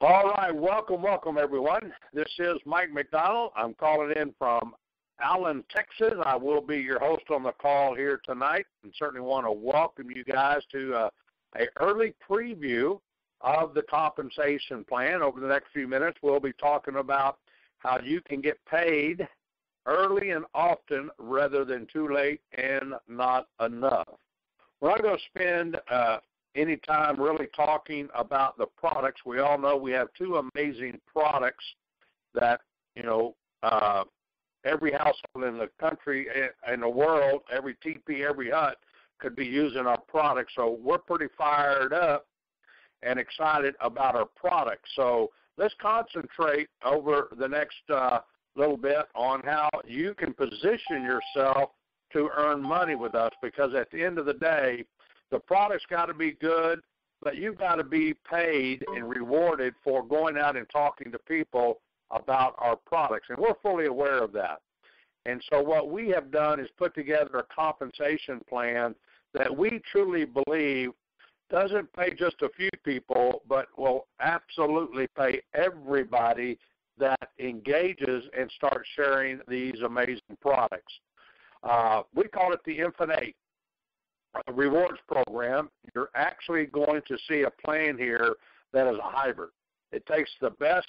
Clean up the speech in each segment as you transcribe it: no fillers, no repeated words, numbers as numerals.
All right, welcome, everyone. This is Mike McDonald. I'm calling in from Allen, Texas. I will be your host on the call here tonight, and certainly want to welcome you guys to an early preview of the compensation plan. Over the next few minutes, we'll be talking about how you can get paid early and often rather than too late and not enough. We're not going to spend any time really talking about the products. We all know we have two amazing products that, every household in the country and the world, every teepee, every hut could be using our products. So we're pretty fired up and excited about our products. So let's concentrate over the next little bit on how you can position yourself to earn money with us, because at the end of the day, the product's got to be good, but you've got to be paid and rewarded for going out and talking to people about our products, and we're fully aware of that. And so what we have done is put together a compensation plan that we truly believe doesn't pay just a few people, but will absolutely pay everybody that engages and starts sharing these amazing products. We call it the Infinite Rewards Program. You're actually going to see a plan here that is a hybrid. It takes the best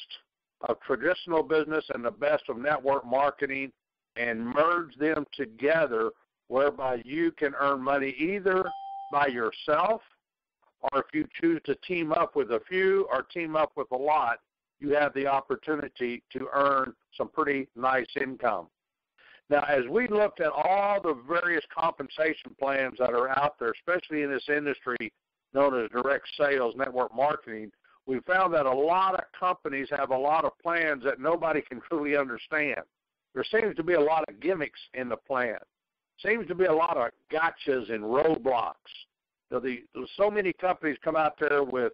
of traditional business and the best of network marketing and merge them together, whereby you can earn money either by yourself, or if you choose to team up with a few or team up with a lot, you have the opportunity to earn some pretty nice income. Now, as we looked at all the various compensation plans that are out there, especially in this industry known as direct sales, network marketing, we found that a lot of companies have a lot of plans that nobody can truly understand. There seems to be a lot of gimmicks in the plan. Seems to be a lot of gotchas and roadblocks. So many companies come out there with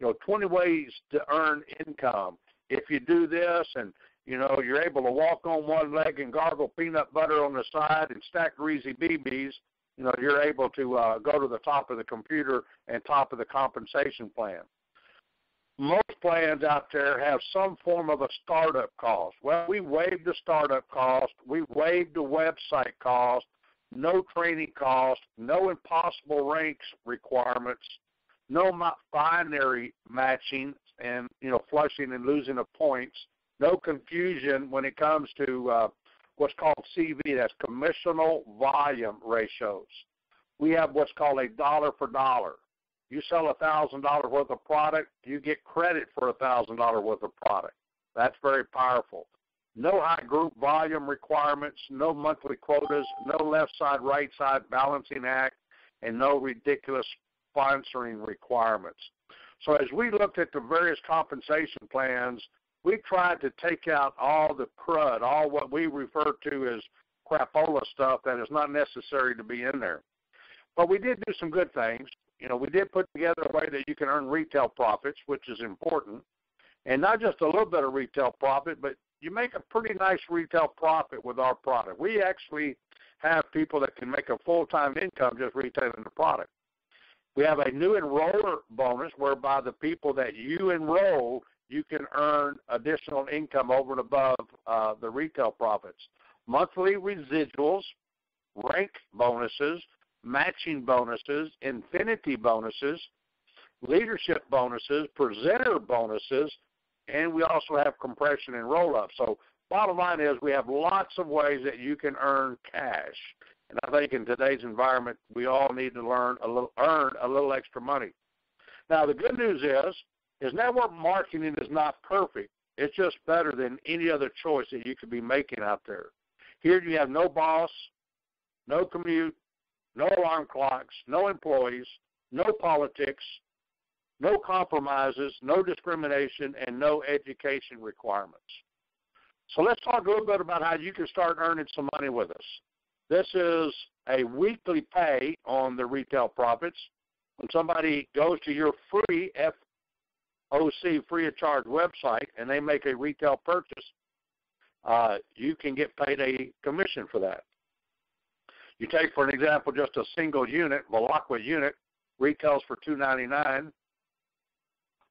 20 ways to earn income. If you do this, and you're able to walk on one leg and gargle peanut butter on the side and stack greasy BBs, you're able to go to the top of the computer and top of the compensation plan. Most plans out there have some form of a startup cost. Well, we waived the startup cost. We waived the website cost, no training cost, no impossible ranks requirements, no binary matching and, flushing and losing of points, no confusion when it comes to what's called CV, that's commissional volume ratios. We have what's called a dollar for dollar. You sell $1,000 worth of product, you get credit for $1,000 worth of product. That's very powerful. No high group volume requirements, no monthly quotas, no left side, right side balancing act, and no ridiculous sponsoring requirements. So as we looked at the various compensation plans, we tried to take out all the crud, all what we refer to as crapola stuff that is not necessary to be in there. But we did do some good things. We did put together a way that you can earn retail profits, which is important, and not just a little bit of retail profit, but you make a pretty nice retail profit with our product. We actually have people that can make a full-time income just retailing the product. We have a new enroller bonus whereby the people that you enroll, you can earn additional income over and above the retail profits. Monthly residuals, rank bonuses, matching bonuses, infinity bonuses, leadership bonuses, presenter bonuses, and we also have compression and roll-up. So bottom line is we have lots of ways that you can earn cash. And I think in today's environment, we all need to earn a little extra money. Now, the good news is network marketing is not perfect. It's just better than any other choice that you could be making out there. Here you have no boss, no commute, no alarm clocks, no employees, no politics, no compromises, no discrimination, and no education requirements. So let's talk a little bit about how you can start earning some money with us. This is a weekly pay on the retail profits. When somebody goes to your free FOC, free of charge website, and they make a retail purchase, you can get paid a commission for that. You take, for an example, just a single unit, Velara unit, retails for $2.99.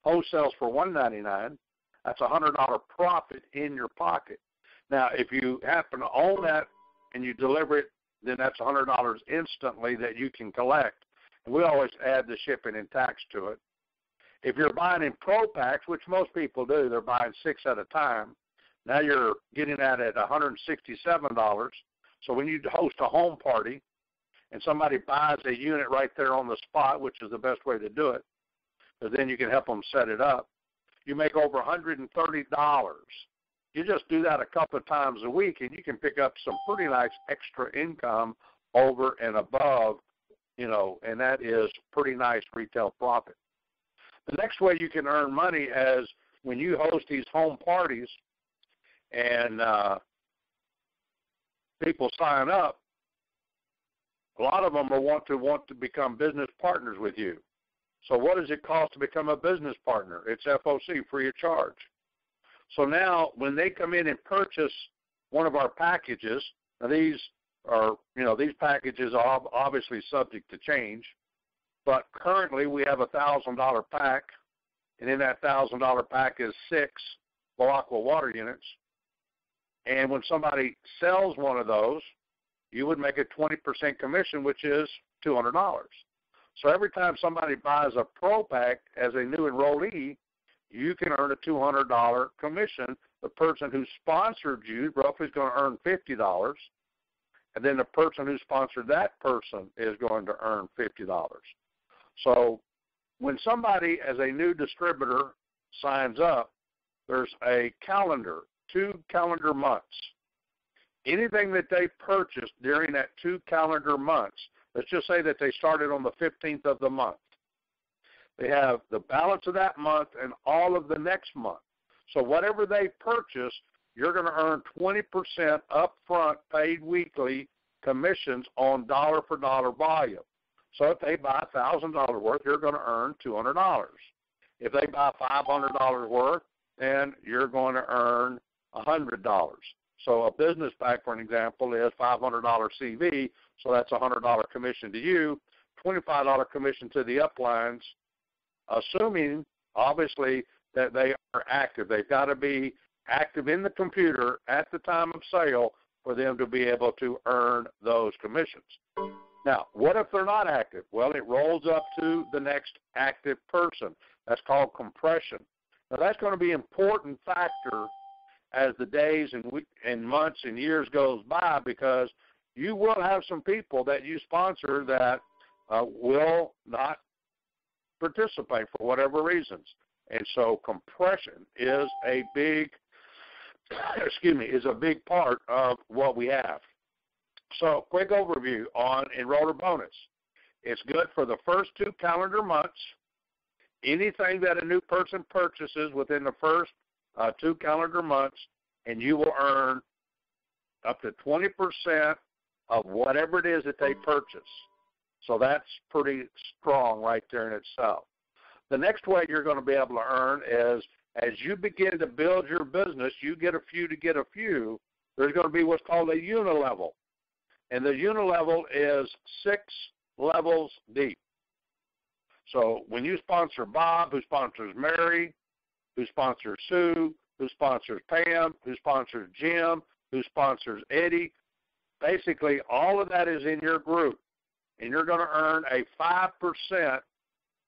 wholesales for $1.99. That's a $100 profit in your pocket. Now, if you happen to own that and you deliver it, then that's $100 instantly that you can collect. And we always add the shipping and tax to it. If you're buying in pro packs, which most people do, they're buying 6 at a time. Now you're getting that at $167. So when you host a home party and somebody buys a unit right there on the spot, which is the best way to do it, because then you can help them set it up, you make over $130. You just do that a couple of times a week, and you can pick up some pretty nice extra income over and above, and that is pretty nice retail profit. The next way you can earn money is when you host these home parties and people sign up. A lot of them want to become business partners with you. So what does it cost to become a business partner? It's FOC, free of charge. So now when they come in and purchase one of our packages, now these packages are obviously subject to change, but currently we have a $1,000 pack, and in that $1,000 pack is 6 Velara water units. And when somebody sells one of those, you would make a 20% commission, which is $200. So every time somebody buys a Pro Pack as a new enrollee, you can earn a $200 commission. The person who sponsored you roughly is going to earn $50, and then the person who sponsored that person is going to earn $50. So when somebody as a new distributor signs up, there's a calendar, 2 calendar months. Anything that they purchased during that 2 calendar months, let's just say that they started on the 15th of the month. They have the balance of that month and all of the next month. So whatever they purchase, you're going to earn 20% upfront paid weekly commissions on dollar-for-dollar volume. So if they buy $1,000 worth, you're going to earn $200. If they buy $500 worth, then you're going to earn $100. So a business pack, for an example, is $500 CV, so that's a $100 commission to you, $25 commission to the uplines, assuming, obviously, that they are active. They've got to be active in the computer at the time of sale for them to be able to earn those commissions. Now, what if they're not active? Well, it rolls up to the next active person. That's called compression. Now, that's going to be an important factor as the days and months and years goes by, because you will have some people that you sponsor that will not participate for whatever reasons. And so compression is a big, is a big part of what we have. So quick overview on Enroller Bonus. It's good for the first 2 calendar months. Anything that a new person purchases within the first 2 calendar months, and you will earn up to 20% of whatever it is that they purchase. So that's pretty strong right there in itself. The next way you're going to be able to earn is as you begin to build your business, you get a few to get a few, there's going to be what's called a unilevel. And the unilevel is 6 levels deep. So when you sponsor Bob, who sponsors Mary, who sponsors Sue, who sponsors Pam, who sponsors Jim, who sponsors Eddie, basically all of that is in your group. And you're going to earn a 5%,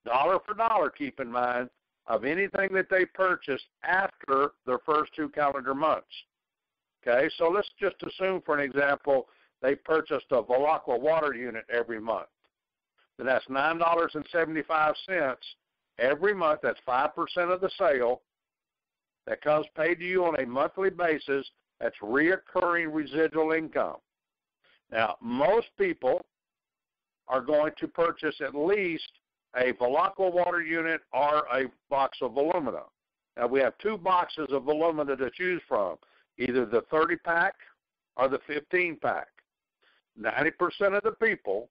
dollar for dollar, keep in mind, of anything that they purchase after their first 2 calendar months. Okay, so let's just assume, for an example, they purchased a Velara water unit every month. Then that's $9.75 every month. That's 5% of the sale that comes paid to you on a monthly basis. That's reoccurring residual income. Now, most people are going to purchase at least a Velara water unit or a box of alumina. Now, we have 2 boxes of alumina to choose from, either the 30-pack or the 15-pack. 90% of the people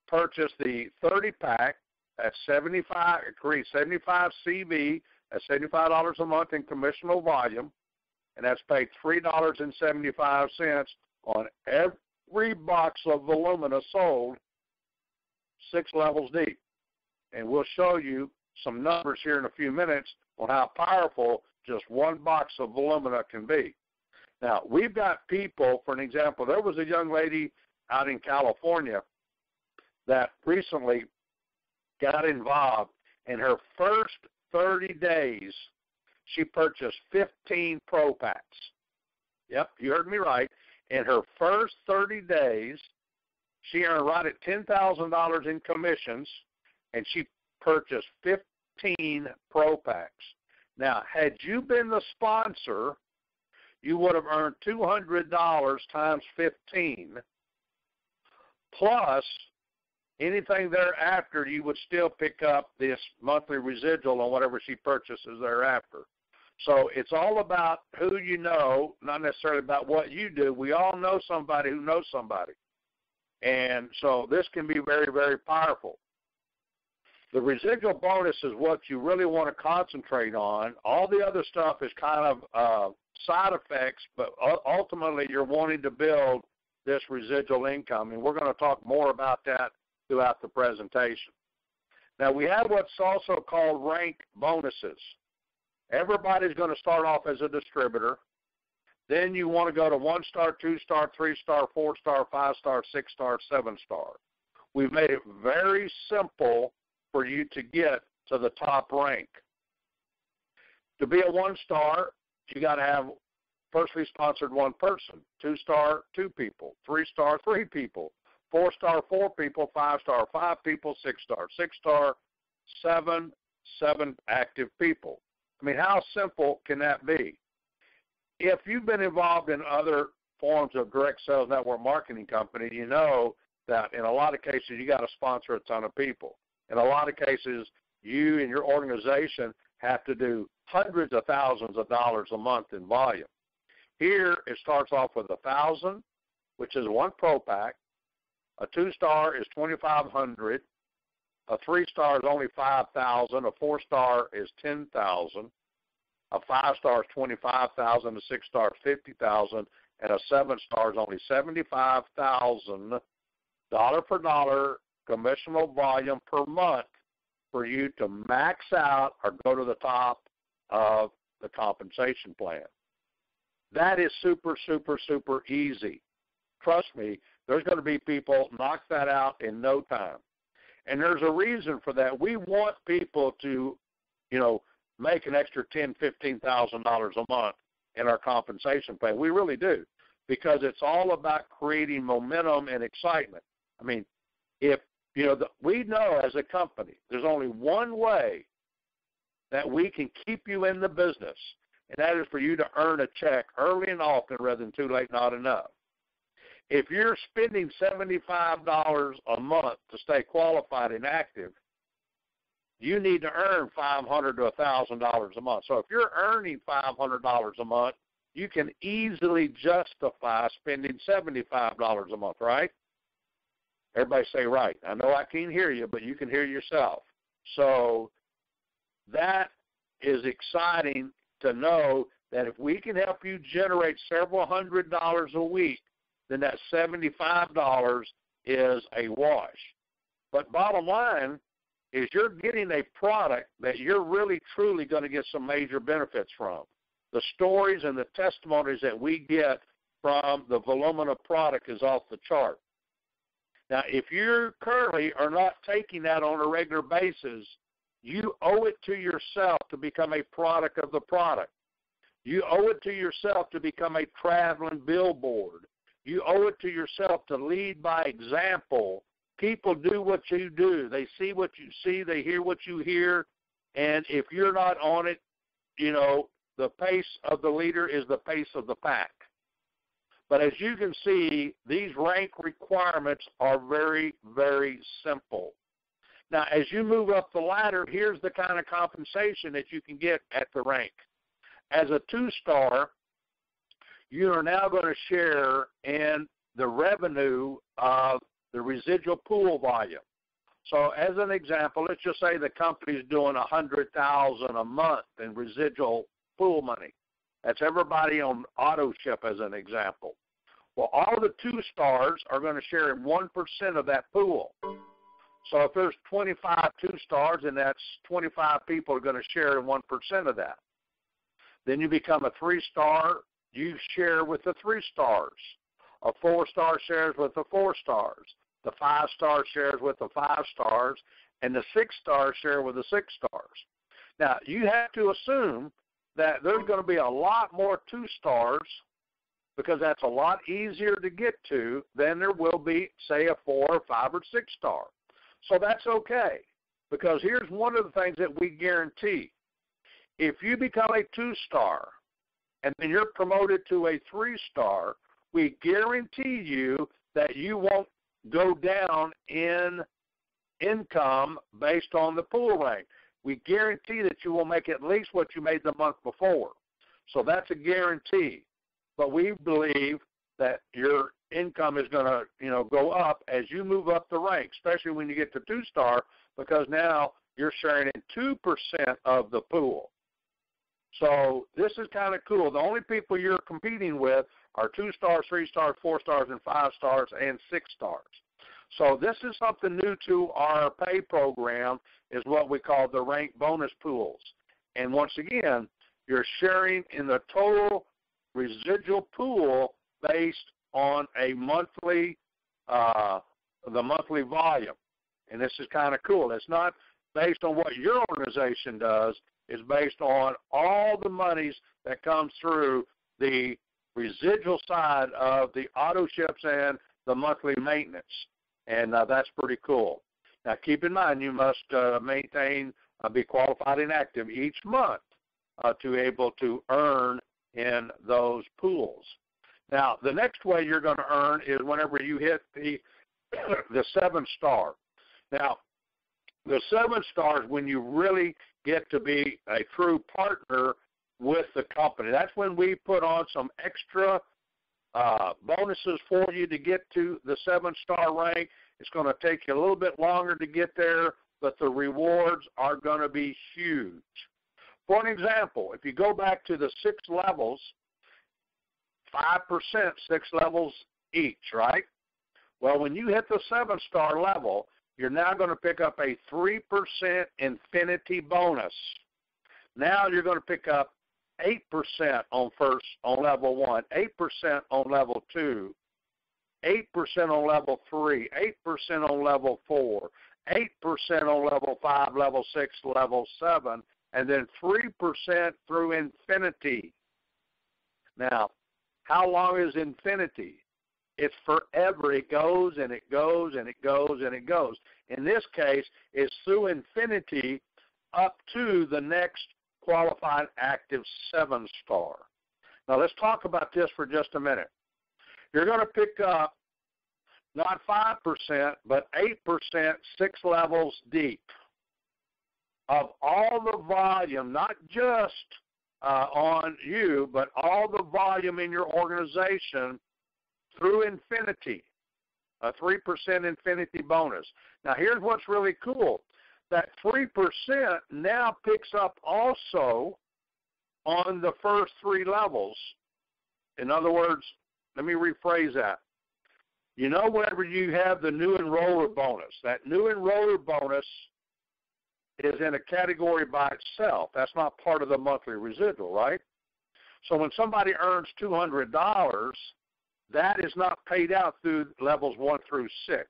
purchase the 30-pack at $75 CV, at $75 a month in commissionable volume, and that's paid $3.75 on every box of alumina sold 6 levels deep. And we'll show you some numbers here in a few minutes on how powerful just one box of volumina can be. Now, we've got people, for an example, there was a young lady out in California that recently got involved. In her first 30 days, she purchased 15 Pro Packs. Yep, you heard me right. In her first 30 days, she earned right at $10,000 in commissions, and she purchased 15 Pro Packs. Now, had you been the sponsor, you would have earned $200 times 15, plus anything thereafter, you would still pick up this monthly residual on whatever she purchases thereafter. So it's all about who you know, not necessarily about what you do. We all know somebody who knows somebody. And so this can be very, very powerful. The residual bonus is what you really want to concentrate on. All the other stuff is kind of side effects, but ultimately you're wanting to build this residual income, and we're going to talk more about that throughout the presentation. Now, we have what's also called rank bonuses. Everybody's going to start off as a distributor. Then you want to go to 1-star, 2-star, 3-star, 4-star, 5-star, 6-star, 7-star. We've made it very simple for you to get to the top rank. To be a 1-star, you got to have personally sponsored one person. 2-star, 2 people. 3-star, 3 people. 4-star, 4 people. 5-star, 5 people. 6-star, 6-star, 7 active people. I mean, how simple can that be? If you've been involved in other forms of direct sales network marketing company, you know that in a lot of cases you got to sponsor a ton of people. In a lot of cases, you and your organization have to do hundreds of thousands of dollars a month in volume. Here, it starts off with 1,000, which is 1 Pro Pack. A 2-star is 2,500. A 3-star is only 5,000. A 4-star is 10,000. A 5-star is 25,000. A 6-star is 50,000. And a 7-star is only $75,000 dollar per dollar commissionable volume per month for you to max out or go to the top of the compensation plan. That is super, super, super easy. Trust me, there's going to be people knock that out in no time. And there's a reason for that. We want people to, make an extra $10,000, $15,000 a month in our compensation plan. We really do, because it's all about creating momentum and excitement. I mean, if, we know as a company, there's only one way that we can keep you in the business, and that is for you to earn a check early and often rather than too late, not enough. If you're spending $75 a month to stay qualified and active, you need to earn $500 to $1,000 a month. So if you're earning $500 a month, you can easily justify spending $75 a month, right? Everybody say right. I know I can't hear you, but you can hear yourself. So that is exciting to know that if we can help you generate several $100s a week, then that $75 is a wash. But bottom line is you're getting a product that you're really, truly going to get some major benefits from. The stories and the testimonies that we get from the Volumina product is off the chart. Now, if you currently are not taking that on a regular basis, you owe it to yourself to become a product of the product. You owe it to yourself to become a traveling billboard. You owe it to yourself to lead by example. People do what you do. They see what you see. They hear what you hear. And if you're not on it, the pace of the leader is the pace of the pack. But as you can see, these rank requirements are very, very simple. Now, as you move up the ladder, here's the kind of compensation that you can get at the rank. As a 2-star, you are now going to share in the revenue of the residual pool volume. So as an example, let's just say the company is doing $100,000 a month in residual pool money. That's everybody on auto ship as an example. Well, all the 2-stars are going to share in 1% of that pool. So if there's 25 2-stars, and that's 25 people are going to share in 1% of that. Then you become a 3-star, you share with the 3 stars. A 4-star shares with the 4 stars. The 5-star shares with the 5 stars, and the 6-star share with the 6 stars. Now, you have to assume that there's going to be a lot more 2-stars because that's a lot easier to get to than there will be, say, a 4 or 5 or 6-star. So that's okay, because here's one of the things that we guarantee. If you become a 2-star and then you're promoted to a 3-star, we guarantee you that you won't go down in income based on the pool rank. We guarantee that you will make at least what you made the month before. So that's a guarantee. But we believe that your income is going to, go up as you move up the rank, especially when you get to 2-star, because now you're sharing in 2% of the pool. So this is kind of cool. The only people you're competing with are 2-stars, 3-stars, 4-stars, and 5-stars, and 6-stars. So this is something new to our pay program, is what we call the rank bonus pools. And once again, you're sharing in the total residual pool based on a monthly, the monthly volume. And this is kind of cool. It's not based on what your organization does. It's based on all the monies that comes through the residual side of the auto ships and the monthly maintenance. And that's pretty cool. Now, keep in mind, you must maintain, be qualified and active each month to be able to earn in those pools. Now, the next way you're going to earn is whenever you hit the 7-star. Now, the 7 stars, when you really get to be a true partner with the company. That's when we put on some extra bonuses for you to get to the 7-star rank. It's going to take you a little bit longer to get there, but the rewards are going to be huge. For an example, if you go back to the 6 levels, 5%, 6 levels each, right? Well, when you hit the 7-star level, you're now going to pick up a 3% infinity bonus. Now you're going to pick up 8% on level 1, 8% on level 2, 8% on level 3, 8% on level 4, 8% on level 5, level 6, level 7, and then 3% through infinity. Now, how long is infinity? It's forever. It goes and it goes and it goes and it goes. In this case, it's through infinity up to the next qualified active 7-star. Now, let's talk about this for just a minute. You're going to pick up not 5%, but 8%, 6 levels deep of all the volume, not just on you, but all the volume in your organization through infinity, a 3% infinity bonus. Now, here's what's really cool. That 3% now picks up also on the first 3 levels. In other words, let me rephrase that. You know, whenever you have the new enroller bonus, that new enroller bonus is in a category by itself. That's not part of the monthly residual, right? So when somebody earns $200, that is not paid out through levels 1 through 6.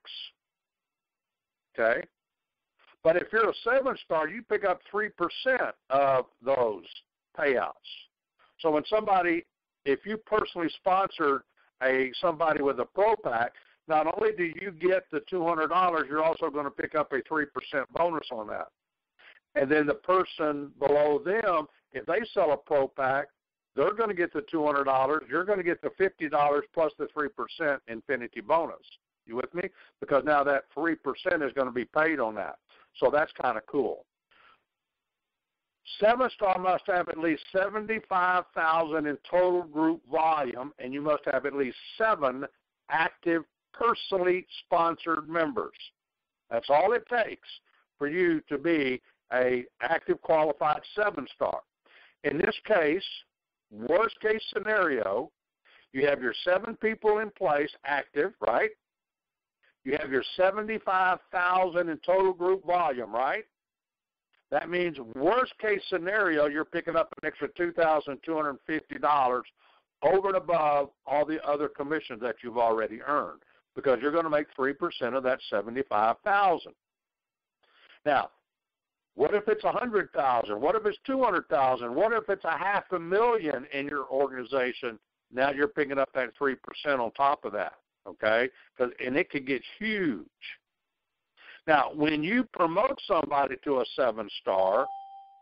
Okay? But if you're a 7-star, you pick up 3% of those payouts. So when somebody, if you personally sponsored somebody with a Pro Pack, not only do you get the $200, you're also going to pick up a 3% bonus on that. And then the person below them, if they sell a Pro Pack, they're going to get the $200. You're going to get the $50 plus the 3% infinity bonus. You with me? Because now that 3% is going to be paid on that. So that's kind of cool. 7-star must have at least 75,000 in total group volume, and you must have at least 7 active, personally sponsored members. That's all it takes for you to be an active, qualified 7-star. In this case, worst case scenario, you have your 7 people in place active, right? You have your 75,000 in total group volume, right? That means worst case scenario, you're picking up an extra $2,250 over and above all the other commissions that you've already earned, because you're going to make 3% of that 75,000. Now, what if it's 100,000? What if it's 200,000? What if it's $500,000 in your organization? Now you're picking up that 3% on top of that, okay? And it could get huge. Now, when you promote somebody to a 7-star,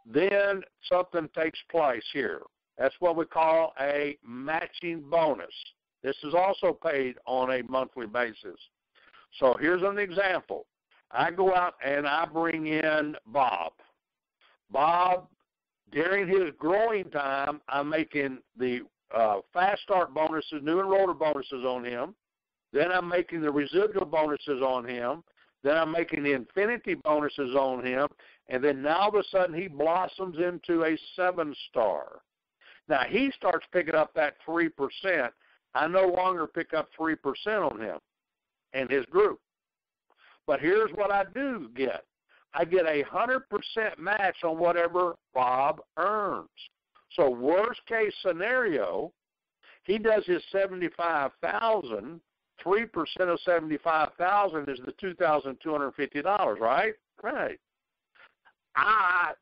then something takes place here. That's what we call a matching bonus. This is also paid on a monthly basis. So here's an example. I go out and I bring in Bob. Bob, during his growing time, I'm making the fast start bonuses, new enroller bonuses on him. Then I'm making the residual bonuses on him. Then I'm making the infinity bonuses on him. And then now all of a sudden he blossoms into a 7-star. Now he starts picking up that 3%. I no longer pick up 3% on him and his group. But here's what I do get. I get 100% match on whatever Bob earns. So worst case scenario, he does his 75,000. 3% of 75,000 is the $2,250, right? Right. I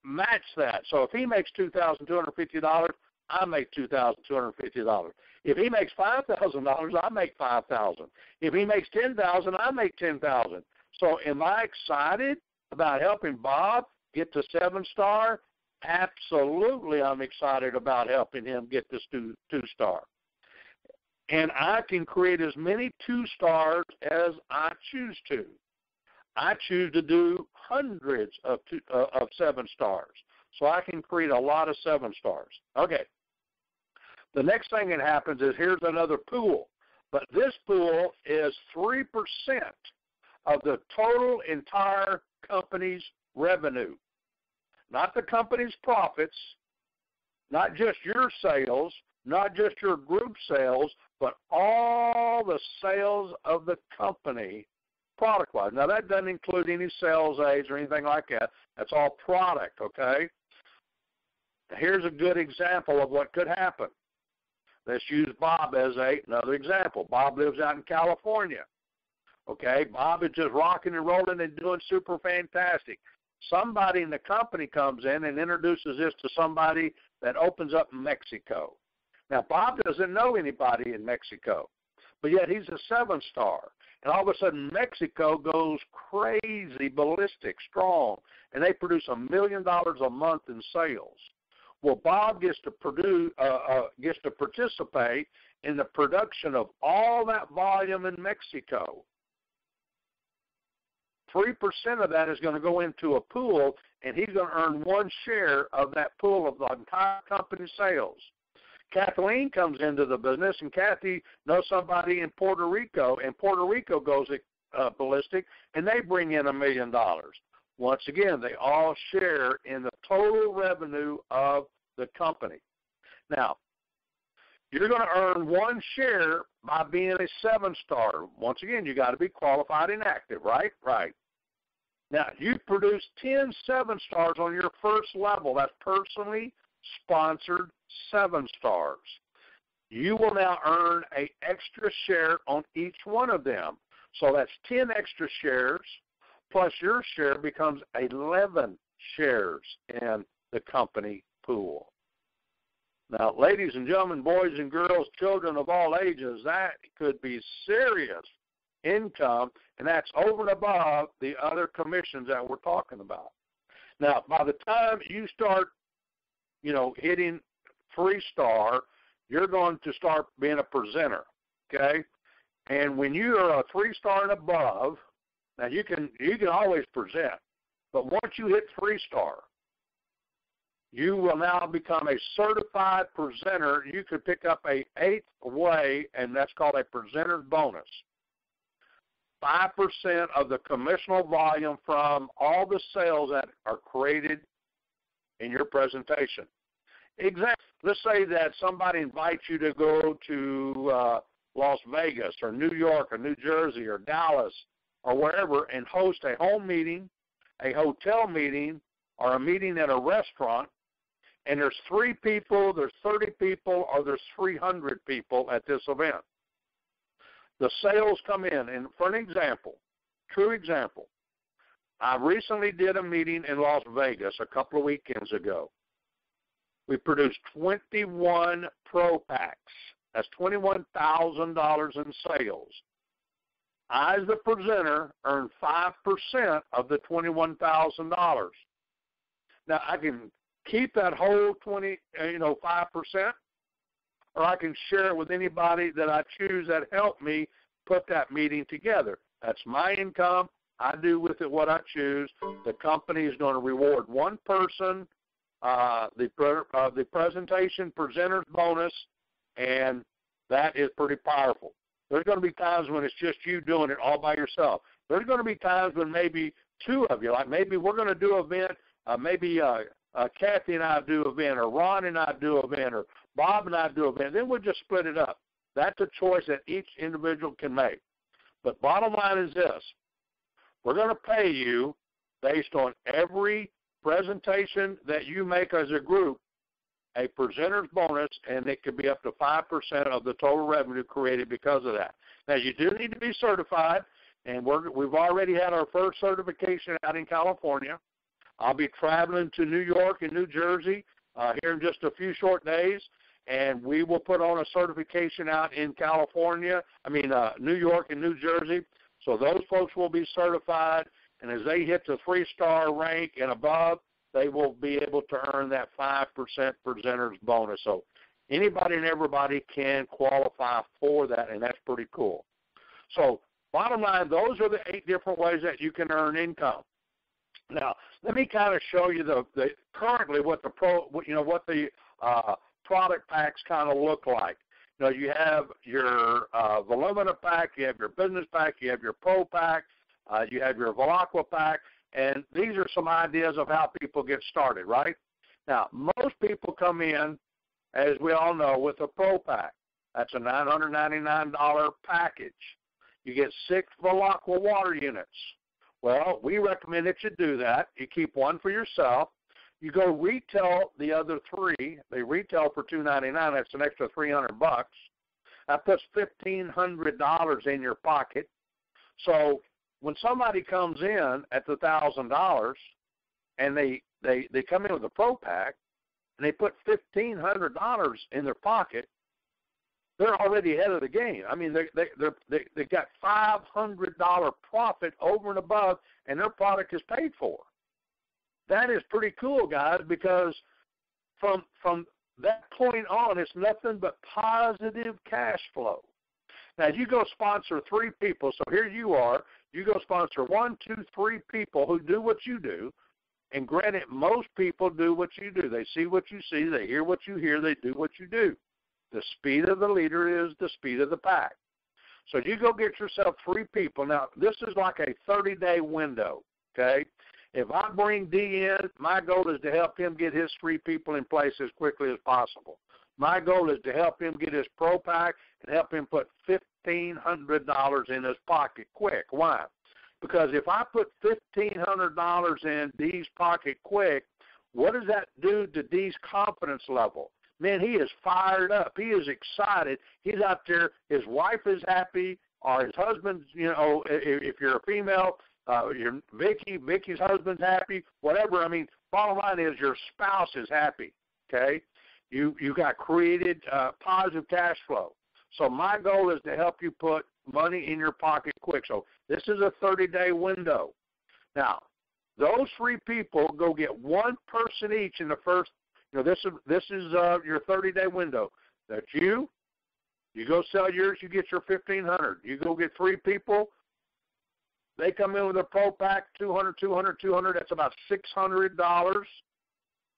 match that. So if he makes $2,250, I make $2,250. If he makes $5,000, I make $5,000. If he makes $10,000, I make $10,000. So am I excited about helping Bob get to 7-star? Absolutely, I'm excited about helping him get this 2-star. And I can create as many 2-stars as I choose to. I choose to do hundreds of 7-stars. So I can create a lot of 7-stars. Okay. The next thing that happens is here's another pool. But this pool is 3% of the total entire company's revenue. Not the company's profits, not just your sales, not just your group sales, but all the sales of the company product-wise. Now, that doesn't include any sales aids or anything like that. That's all product, okay? Here's a good example of what could happen. Let's use Bob as another example. Bob lives out in California, okay? Bob is just rocking and rolling and doing super fantastic. Somebody in the company comes in and introduces this to somebody that opens up in Mexico. Now, Bob doesn't know anybody in Mexico, but yet he's a 7-star. And all of a sudden, Mexico goes crazy, ballistic, strong, and they produce $1 million a month in sales. Well, Bob gets to participate in the production of all that volume in Mexico. 3% of that is going to go into a pool, and he's going to earn 1 share of that pool of the entire company's sales. Kathleen comes into the business, and Kathy knows somebody in Puerto Rico, and Puerto Rico goes ballistic, and they bring in $1 million. Once again, they all share in the total revenue of the company. Now, you're going to earn 1 share by being a 7-star. Once again, you got to be qualified and active, right? Right. Now, you produce 10 7-stars on your first level. That's personally sponsored 7-stars. You will now earn an extra share on each one of them. So that's 10 extra shares, plus your share becomes 11 shares in the company pool. Now, ladies and gentlemen, boys and girls, children of all ages, that could be serious income, and that's over and above the other commissions that we're talking about. Now, by the time you start, hitting 3-star, you're going to start being a presenter, okay? And when you are a 3-star and above, now you can always present, but once you hit 3-star, you will now become a certified presenter. You could pick up a 8th way, and that's called a presenter's bonus. 5% of the commissional volume from all the sales that are created in your presentation. Example, let's say that somebody invites you to go to Las Vegas or New York or New Jersey or Dallas or wherever and host a home meeting, a hotel meeting, or a meeting at a restaurant, and there's 3 people, there's 30 people, or there's 300 people at this event. The sales come in, and for an example, true example, I recently did a meeting in Las Vegas a couple of weekends ago. We produced 21 Pro Packs. That's $21,000 in sales. I, as the presenter, earned 5% of the $21,000. Now, I can keep that whole 5%, or I can share it with anybody that I choose that helped me put that meeting together. That's my income. I do with it what I choose. The company is going to reward one person, the presentation presenter's bonus, and that is pretty powerful. There's going to be times when it's just you doing it all by yourself. There's going to be times when maybe 2 of you, like maybe we're going to do an event, maybe Kathy and I do an event, or Ron and I do an event, or Bob and I do an event. Then we'll just split it up. That's a choice that each individual can make. But bottom line is this. We're going to pay you based on every presentation that you make as a group, a presenter's bonus, and it could be up to 5% of the total revenue created because of that. Now, you do need to be certified, and we've already had our first certification out in California. I'll be traveling to New York and New Jersey here in just a few short days, and we will put on a certification out in New York and New Jersey. So those folks will be certified, and as they hit the 3-star rank and above, they will be able to earn that 5% presenter's bonus. So anybody and everybody can qualify for that, and that's pretty cool. So bottom line, those are the 8 different ways that you can earn income. Now, let me kind of show you the currently what the product packs kind of look like. You have your Volumina pack, you have your business pack, you have your Pro pack, you have your Velara pack, and these are some ideas of how people get started, right? Now, most people come in, as we all know, with a Pro pack. That's a $999 package. You get 6 Velara water units. Well, we recommend that you do that. You keep 1 for yourself. You go retail the other 3. They retail for $299. That's an extra $300. That puts $1,500 in your pocket. So when somebody comes in at the $1,000 and they come in with a Pro Pack and they put $1,500 in their pocket, they're already ahead of the game. I mean, they got $500 profit over and above, and their product is paid for. That is pretty cool, guys, because from that point on, it's nothing but positive cash flow. Now, you go sponsor 3 people. So here you are. You go sponsor 1, 2, 3 people who do what you do. And granted, most people do what you do. They see what you see. They hear what you hear. They do what you do. The speed of the leader is the speed of the pack. So you go get yourself 3 people. Now, this is like a 30-day window, okay? If I bring D in, my goal is to help him get his 3 people in place as quickly as possible. My goal is to help him get his Pro Pack and help him put $1,500 in his pocket quick. Why? Because if I put $1,500 in D's pocket quick, what does that do to D's confidence level? Man, he is fired up. He is excited. He's out there. His wife is happy, or his husband's, if you're a female, your Vicky's husband's happy, whatever. I mean, bottom line is your spouse is happy, okay? You got created positive cash flow. So my goal is to help you put money in your pocket quick. So this is a 30-day window. Now, those 3 people go get 1 person each in the first. This is your 30-day window. That's you. You go sell yours. You get your $1,500. You go get 3 people. They come in with a Pro Pack, $200. That's about $600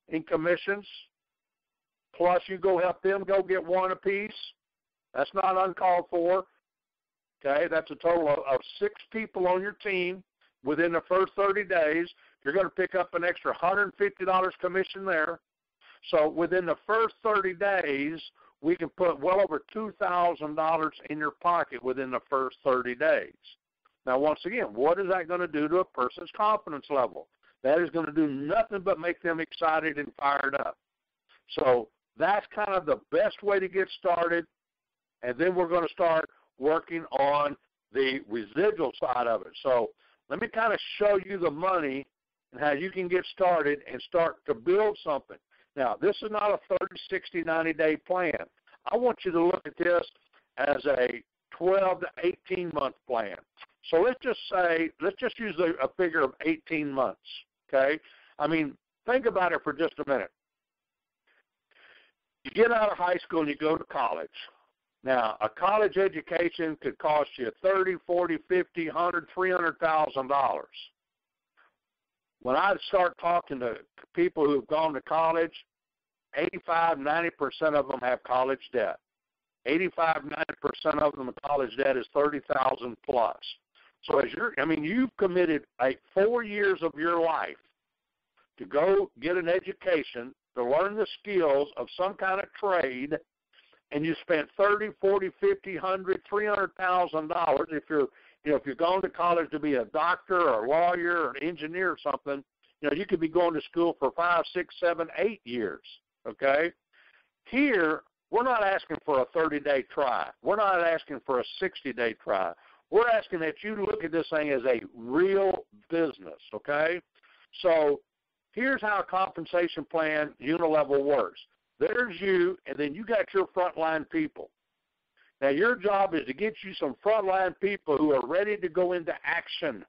in commissions. Plus, you go help them go get 1 apiece. That's not uncalled for. Okay, that's a total of 6 people on your team within the first 30 days. You're going to pick up an extra $150 commission there. So within the first 30 days, we can put well over $2,000 in your pocket within the first 30 days. Now, once again, what is that going to do to a person's confidence level? That is going to do nothing but make them excited and fired up. So that's kind of the best way to get started, and then we're going to start working on the residual side of it. So let me kind of show you the money and how you can get started and start to build something. Now, this is not a 30, 60, 90-day plan. I want you to look at this as a 12 to 18-month plan. So let's just use a figure of 18 months, okay? I mean, think about it for just a minute. You get out of high school and you go to college. Now, a college education could cost you $30,000, $40,000, $50,000, $100,000, $300,000. When I start talking to people who have gone to college, 85, 90% of them have college debt. 85, 90% of them, the college debt is $30,000 plus. So you've committed 4 years of your life to go get an education, to learn the skills of some kind of trade, and you spent $30,000, $40,000, $50,000, $100,000, $300,000. If you're going to college to be a doctor or a lawyer or an engineer or something, you could be going to school for 5, 6, 7, 8 years. Okay? Here, we're not asking for a 30-day try. We're not asking for a 60-day try. We're asking that you look at this thing as a real business, okay? So here's how a compensation plan unilevel works. There's you, and then you got your frontline people. Now, your job is to get you some frontline people who are ready to go into action.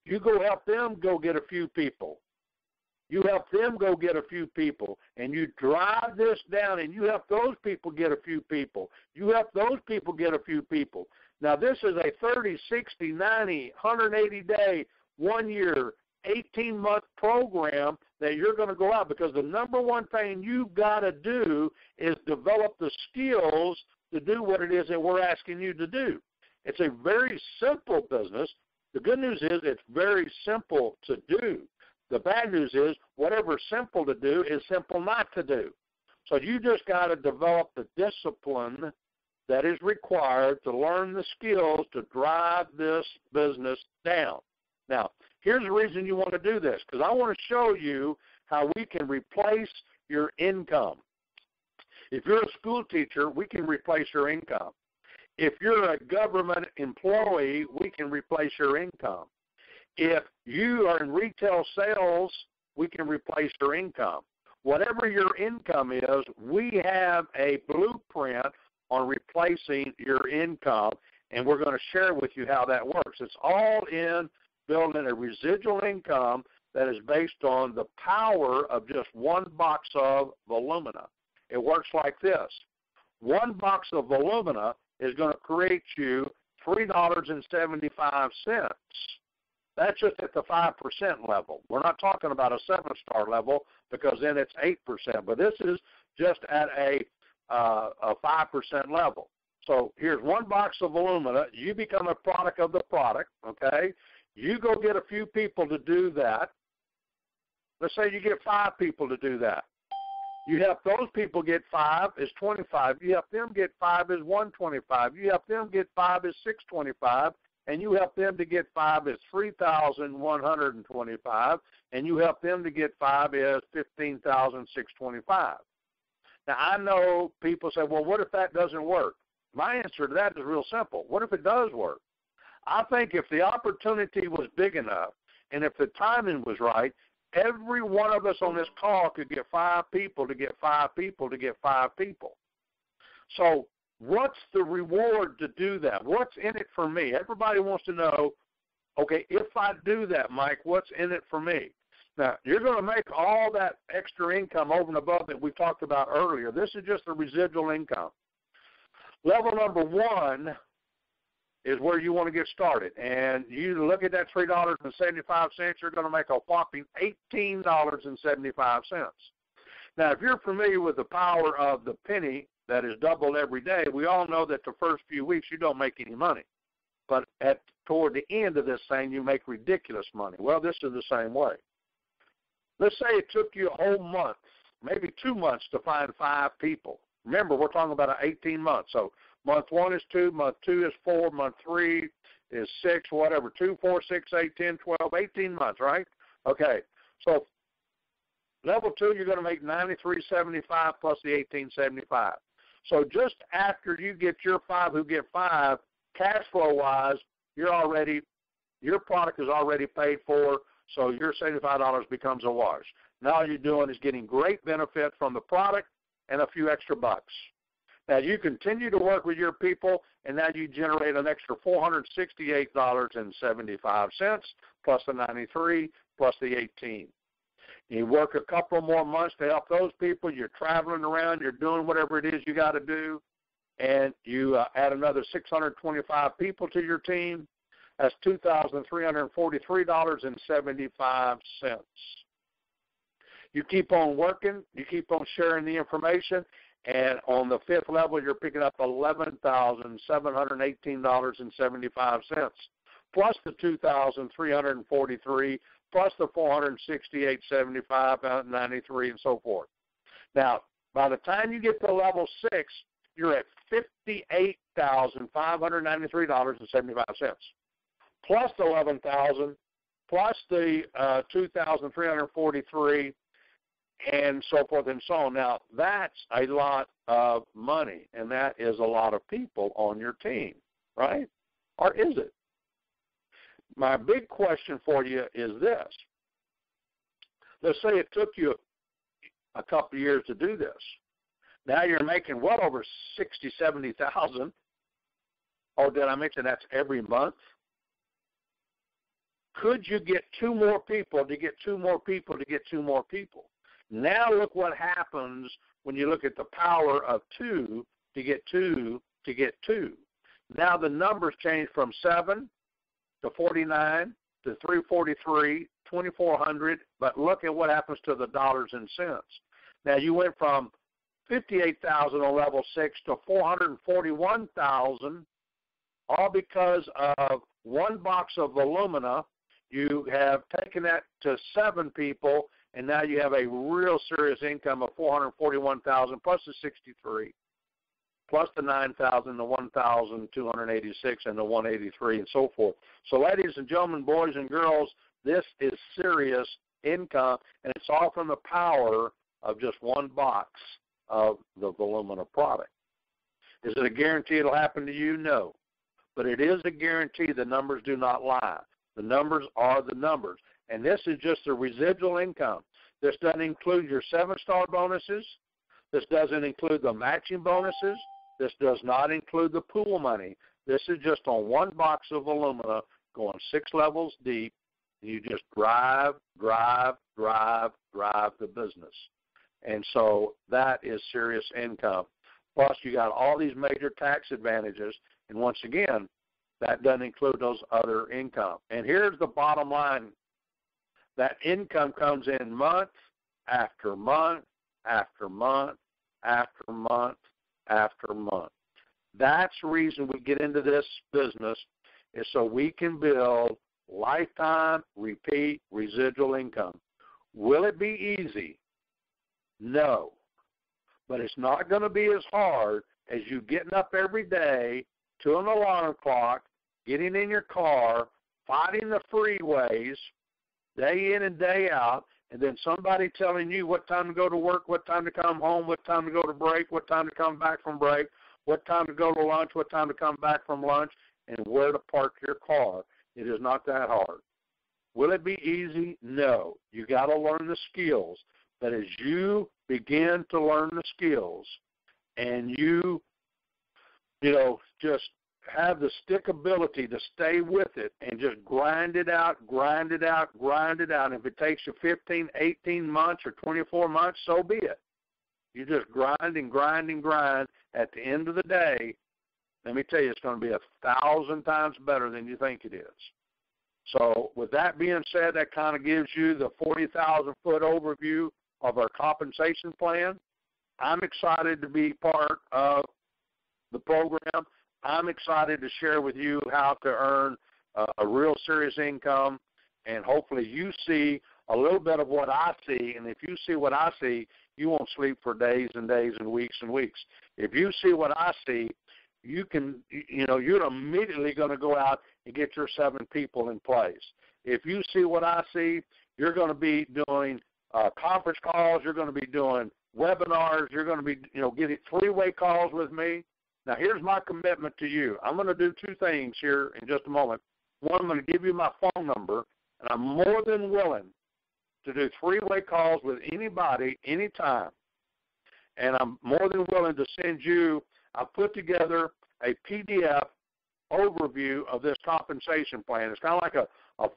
You go help them go get a few people. You help them go get a few people, and you drive this down, and you help those people get a few people. You help those people get a few people. Now, this is a 30, 60, 90, 180-day, 1 year, 18-month program that you're going to go out, because the number one thing you've got to do is develop the skills to do what it is that we're asking you to do. It's a very simple business. The good news is it's very simple to do. The bad news is whatever's simple to do is simple not to do. So you just got to develop the discipline that is required to learn the skills to drive this business down. Now, here's the reason you want to do this, because I want to show you how we can replace your income. If you're a school teacher, we can replace your income. If you're a government employee, we can replace your income. If you are in retail sales, we can replace your income. Whatever your income is, we have a blueprint on replacing your income, and we're going to share with you how that works. It's all in building a residual income that is based on the power of just one box of Volumina. It works like this. One box of Volumina is going to create you $3.75. That's just at the 5% level. We're not talking about a 7-star level, because then it's 8%. But this is just at a 5% level. So here's one box of Volumina. You become a product of the product, okay? You go get a few people to do that. Let's say you get 5 people to do that. You help those people get 5 is 25. You help them get 5 is 125. You help them get 5 is 625. And you help them to get 5 is 3,125. And you help them to get 5 is 15,625. Now, I know people say, well, what if that doesn't work? My answer to that is real simple. What if it does work? I think if the opportunity was big enough and if the timing was right, every one of us on this call could get 5 people to get 5 people to get 5 people. So what's the reward to do that? What's in it for me? Everybody wants to know, okay, if I do that, Mike, what's in it for me? Now, you're going to make all that extra income over and above that we talked about earlier. This is just the residual income. Level number 1 is where you want to get started. And you look at that $3.75, you're going to make a whopping $18.75. Now, if you're familiar with the power of the penny that is doubled every day, we all know that the first few weeks you don't make any money. But toward the end of this thing, you make ridiculous money. Well, this is the same way. Let's say it took you a whole month, maybe 2 months to find 5 people. Remember, we're talking about 18 months. So month 1 is 2, month 2 is 4, month 3 is 6, whatever, 2, 4, 6, 8, 10, 12, 18 months, right? Okay. So level 2, you're going to make $93.75 plus the $18.75. So just after you get your 5 who get 5, cash flow wise, your product is already paid for, so your $75 becomes a wash. Now all you're doing is getting great benefit from the product and a few extra bucks. Now you continue to work with your people, and now you generate an extra $468.75 plus the 93 plus the 18. You work a couple more months to help those people. You're traveling around. You're doing whatever it is you got to do, and you add another 625 people to your team. That's $2,343.75. You keep on working. You keep on sharing the information. And on the 5th level, you're picking up $11,718.75, plus the $2,343, plus the $468.75, 93, and so forth. Now, by the time you get to level 6, you're at $58,593.75, plus the $11,000, plus the $2,343. And so forth and so on. Now, that's a lot of money, and that is a lot of people on your team, right? Or is it? My big question for you is this. Let's say it took you a couple of years to do this. Now you're making well over $60,000, $70,000. Oh, did I mention that's every month? Could you get 2 more people to get 2 more people to get 2 more people? Now look what happens when you look at the power of 2 to get 2 to get 2. Now the numbers change from 7 to 49 to 343, 2,400, but look at what happens to the dollars and cents. Now you went from 58,000 on level 6 to 441,000, all because of 1 box of alumina. You have taken that to 7 people, and now you have a real serious income of $441,000 plus the 63, plus the 9,000, the 1,286, and the 183, and so forth. So, ladies and gentlemen, boys and girls, this is serious income, and it's all from the power of just 1 box of the Volumina product. Is it a guarantee it'll happen to you? No. But it is a guarantee the numbers do not lie. The numbers are the numbers. And this is just the residual income. This doesn't include your 7-star bonuses. This doesn't include the matching bonuses. This does not include the pool money. This is just on 1 box of alumina going 6 levels deep. You just drive the business. And so that is serious income. Plus, you got all these major tax advantages. And once again, that doesn't include those other income. And here's the bottom line. That income comes in month after month after month after month after month. That's the reason we get into this business, is so we can build lifetime, repeat, residual income. Will it be easy? No. But it's not going to be as hard as you getting up every day to an alarm clock, getting in your car, fighting the freeways, day in and day out, and then somebody telling you what time to go to work, what time to come home, what time to go to break, what time to come back from break, what time to go to lunch, what time to come back from lunch, and where to park your car. It is not that hard. Will it be easy? No. You got to learn the skills. But as you begin to learn the skills and you just have the stickability to stay with it and just grind it out. And if it takes you 15, 18 months or 24 months, so be it. You just grind and grind and grind. At the end of the day, let me tell you, it's going to be 1,000 times better than you think it is. So with that being said, that kind of gives you the 40,000-foot overview of our compensation plan. I'm excited to be part of the program. I'm excited to share with you how to earn a real serious income, and hopefully you see a little bit of what I see, and if you see what I see, you won't sleep for days and days and weeks and weeks. If you see what I see, you're immediately going to go out and get your 7 people in place. If you see what I see, you're going to be doing conference calls. You're going to be doing webinars. You're going to be, getting 3-way calls with me. Now, here's my commitment to you. I'm going to do 2 things here in just a moment. One, I'm going to give you my phone number, and I'm more than willing to do 3-way calls with anybody, anytime. And I'm more than willing to send you, I put together a PDF overview of this compensation plan. It's kind of like a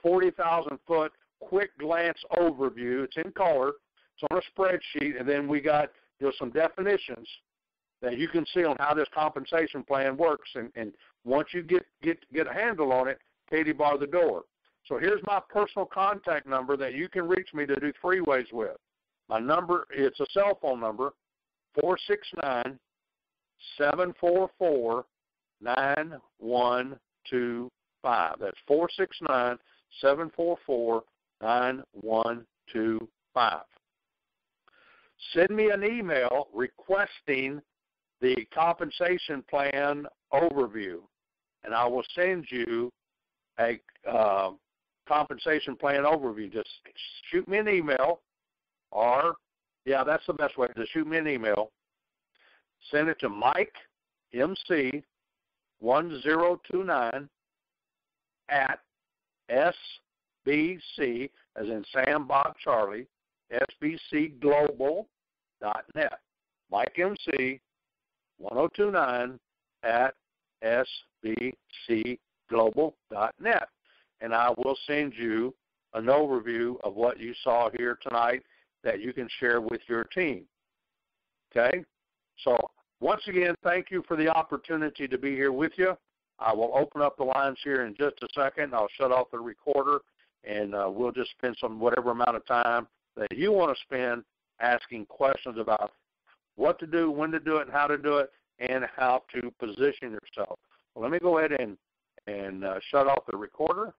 40,000-foot quick glance overview. It's in color. It's on a spreadsheet, and then we got some definitions that you can see on how this compensation plan works. And once you get a handle on it, Katie bar the door. So here's my personal contact number that you can reach me to do 3-ways with. My number, it's a cell phone number, 469-744-9125. That's 469-744-9125. Send me an email requesting the compensation plan overview, and I will send you a compensation plan overview. Just shoot me an email, that's the best way. Just shoot me an email. Send it to Mike, MC 1029 at SBC, as in Sam, Bob, Charlie, SBCglobal.net. Mike, MC 1029 at SBCglobal.net. And I will send you an overview of what you saw here tonight that you can share with your team. Okay? So once again, thank you for the opportunity to be here with you. I will open up the lines here in just a second. I'll shut off the recorder, and we'll just spend whatever amount of time that you want to spend asking questions about what to do, when to do it, and how to do it, and how to position yourself. Well, let me go ahead and shut off the recorder.